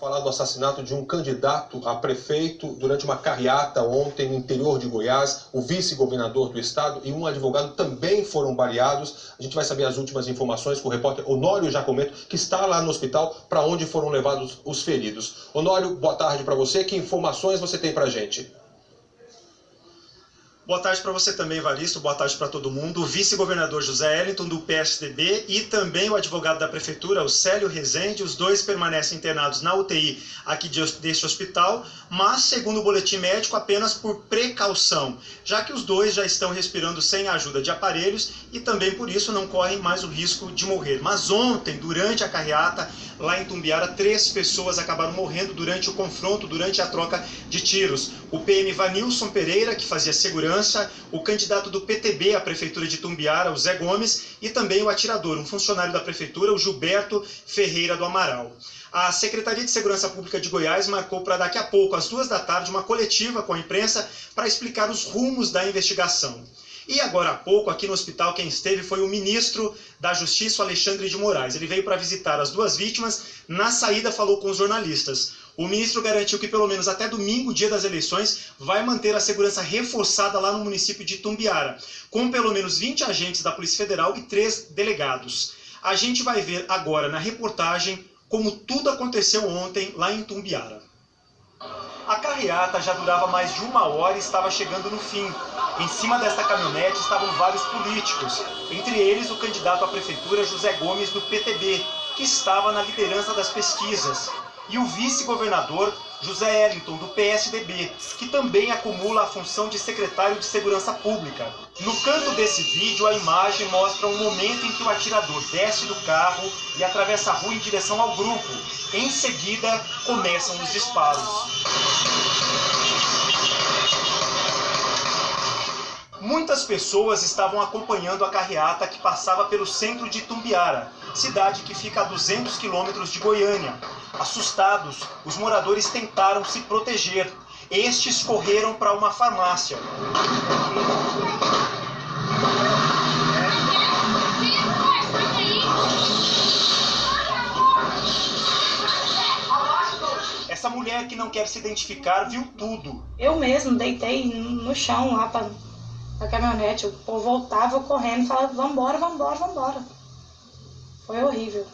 Falar do assassinato de um candidato a prefeito durante uma carreata ontem no interior de Goiás. O vice-governador do estado e um advogado também foram baleados. A gente vai saber as últimas informações com o repórter Honório Jacomento, que está lá no hospital, para onde foram levados os feridos. Honório, boa tarde para você. Que informações você tem para a gente? Boa tarde para você também, Evaristo. Boa tarde para todo mundo. O vice-governador José Wellington, do PSDB, e também o advogado da prefeitura, o Célio Rezende, os dois permanecem internados na UTI aqui deste hospital, mas, segundo o boletim médico, apenas por precaução, já que os dois já estão respirando sem a ajuda de aparelhos e também por isso não correm mais o risco de morrer. Mas ontem, durante a carreata, lá em Itumbiara, 3 pessoas acabaram morrendo durante o confronto, durante a troca de tiros. O PM Vanilson Pereira, que fazia segurança, o candidato do PTB à prefeitura de Itumbiara, o Zé Gomes, e também o atirador, um funcionário da prefeitura, o Gilberto Ferreira do Amaral. A Secretaria de Segurança Pública de Goiás marcou para daqui a pouco, às 2 da tarde, uma coletiva com a imprensa para explicar os rumos da investigação. E agora há pouco, aqui no hospital, quem esteve foi o ministro da Justiça, Alexandre de Moraes. Ele veio para visitar as 2 vítimas, na saída falou com os jornalistas. O ministro garantiu que pelo menos até domingo, dia das eleições, vai manter a segurança reforçada lá no município de Itumbiara, com pelo menos 20 agentes da Polícia Federal e 3 delegados. A gente vai ver agora na reportagem como tudo aconteceu ontem lá em Itumbiara. A carreata já durava mais de 1 hora e estava chegando no fim. Em cima desta caminhonete estavam vários políticos, entre eles o candidato à prefeitura José Gomes do PTB, que estava na liderança das pesquisas, e o vice-governador José Wellington do PSDB, que também acumula a função de secretário de Segurança Pública. No canto desse vídeo, a imagem mostra um momento em que o atirador desce do carro e atravessa a rua em direção ao grupo. Em seguida, começam os disparos. Muitas pessoas estavam acompanhando a carreata que passava pelo centro de Itumbiara, cidade que fica a 200 quilômetros de Goiânia. Assustados, os moradores tentaram se proteger. Estes correram para uma farmácia. Essa mulher que não quer se identificar viu tudo. Eu mesmo deitei no chão lá para a caminhonete, o povo voltava correndo e falava, vambora, vambora, vambora. Foi horrível.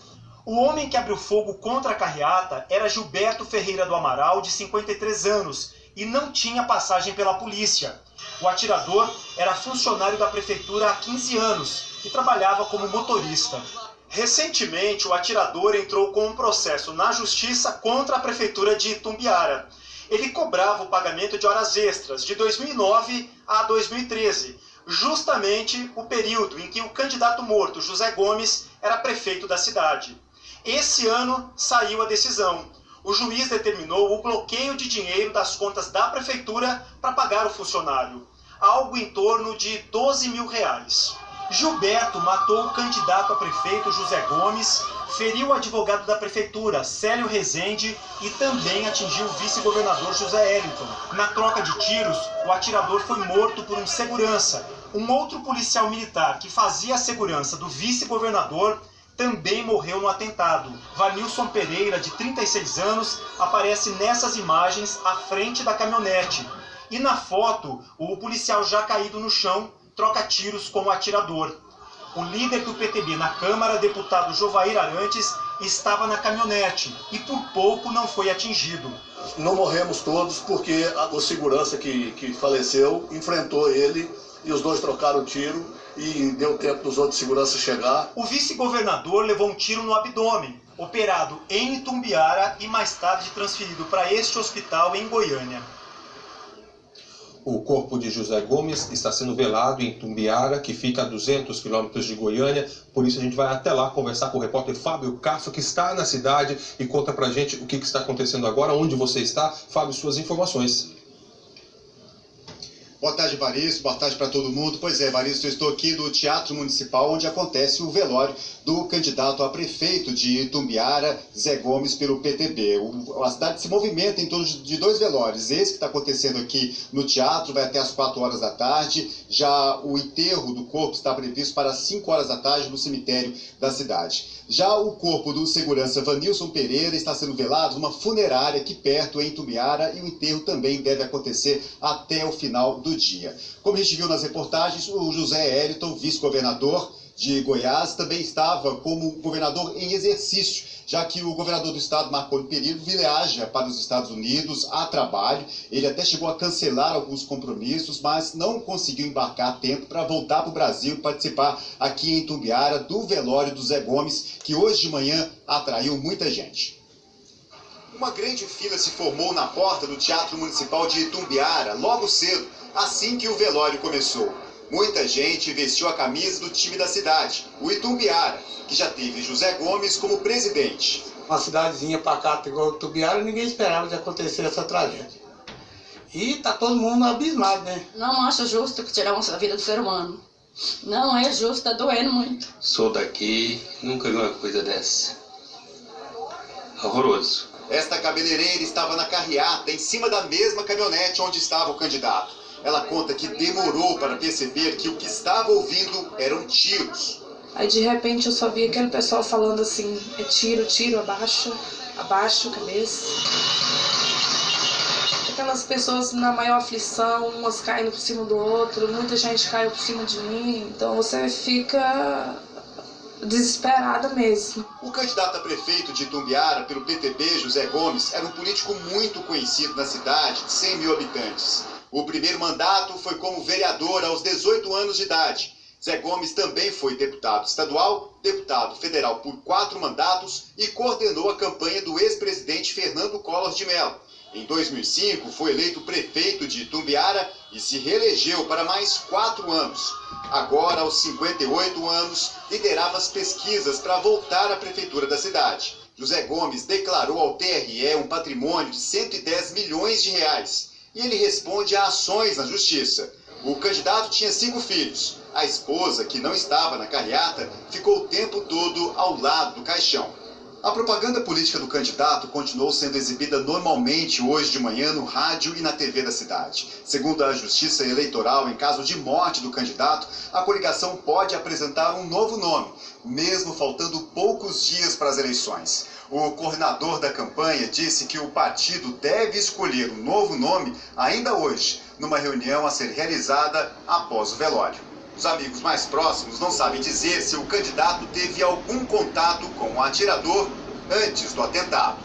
O homem que abriu fogo contra a carreata era Gilberto Ferreira do Amaral, de 53 anos, e não tinha passagem pela polícia. O atirador era funcionário da prefeitura há 15 anos e trabalhava como motorista. Recentemente, o atirador entrou com um processo na justiça contra a prefeitura de Itumbiara. Ele cobrava o pagamento de horas extras de 2009 a 2013, justamente o período em que o candidato morto, José Gomes, era prefeito da cidade. Esse ano saiu a decisão. O juiz determinou o bloqueio de dinheiro das contas da prefeitura para pagar o funcionário, algo em torno de R$12 mil. Gilberto matou o candidato a prefeito José Gomes, feriu o advogado da prefeitura, Célio Rezende, e também atingiu o vice-governador José Wellington. Na troca de tiros, o atirador foi morto por um segurança. Um outro policial militar que fazia a segurança do vice-governador também morreu no atentado. Vanilson Pereira, de 36 anos, aparece nessas imagens à frente da caminhonete. E na foto, o policial já caído no chão troca tiros com o atirador. O líder do PTB na Câmara, deputado Jovair Arantes, estava na caminhonete e por pouco não foi atingido. Não morremos todos porque o segurança que faleceu enfrentou ele e os dois trocaram tiro e deu tempo dos outros seguranças chegar. O vice-governador levou um tiro no abdômen, operado em Itumbiara e mais tarde transferido para este hospital em Goiânia. O corpo de José Gomes está sendo velado em Itumbiara, que fica a 200 quilômetros de Goiânia. Por isso a gente vai até lá conversar com o repórter Fábio Castro, que está na cidade e conta pra gente o que está acontecendo agora, onde você está. Fábio, suas informações. Boa tarde, Evaristo. Boa tarde para todo mundo. Pois é, Evaristo, eu estou aqui no Teatro Municipal, onde acontece o velório do candidato a prefeito de Itumbiara, Zé Gomes, pelo PTB. A cidade se movimenta em torno de 2 velórios. Esse que está acontecendo aqui no teatro vai até às 4 horas da tarde. Já o enterro do corpo está previsto para as 5 horas da tarde no cemitério da cidade. Já o corpo do segurança Vanilson Pereira está sendo velado numa funerária aqui perto, em Itumbiara, e o enterro também deve acontecer até o final do dia. Como a gente viu nas reportagens, o José Eliton, vice-governador de Goiás, também estava como governador em exercício, já que o governador do estado, Marconi Perillo, viaja para os Estados Unidos a trabalho. Ele até chegou a cancelar alguns compromissos, mas não conseguiu embarcar a tempo para voltar para o Brasil e participar aqui em Itumbiara do velório do Zé Gomes, que hoje de manhã atraiu muita gente. Uma grande fila se formou na porta do Teatro Municipal de Itumbiara logo cedo, assim que o velório começou. Muita gente vestiu a camisa do time da cidade, o Itumbiara, que já teve José Gomes como presidente. Uma cidadezinha pacata igual Itumbiara, ninguém esperava de acontecer essa tragédia. E tá todo mundo abismado, né? Não acho justo tirar a vida do ser humano. Não é justo, tá doendo muito. Sou daqui, nunca vi uma coisa dessa. Horroroso. Esta cabeleireira estava na carreata, em cima da mesma caminhonete onde estava o candidato. Ela conta que demorou para perceber que o que estava ouvindo eram tiros. Aí de repente eu só vi aquele pessoal falando assim, é tiro, tiro, abaixa, abaixa a cabeça. Aquelas pessoas na maior aflição, umas caindo por cima do outro, muita gente caiu por cima de mim, então você fica desesperada mesmo. O candidato a prefeito de Itumbiara pelo PTB, José Gomes, era um político muito conhecido na cidade, de 100 mil habitantes. O primeiro mandato foi como vereador aos 18 anos de idade. Zé Gomes também foi deputado estadual, deputado federal por 4 mandatos e coordenou a campanha do ex-presidente Fernando Collor de Mello. Em 2005, foi eleito prefeito de Itumbiara e se reelegeu para mais 4 anos. Agora, aos 58 anos, liderava as pesquisas para voltar à prefeitura da cidade. José Gomes declarou ao TRE um patrimônio de 110 milhões de reais. E ele responde a ações na justiça. O candidato tinha 5 filhos. A esposa, que não estava na carreata, ficou o tempo todo ao lado do caixão. A propaganda política do candidato continuou sendo exibida normalmente hoje de manhã no rádio e na TV da cidade. Segundo a Justiça Eleitoral, em caso de morte do candidato, a coligação pode apresentar um novo nome, mesmo faltando poucos dias para as eleições. O coordenador da campanha disse que o partido deve escolher um novo nome ainda hoje, numa reunião a ser realizada após o velório. Os amigos mais próximos não sabem dizer se o candidato teve algum contato com o atirador antes do atentado.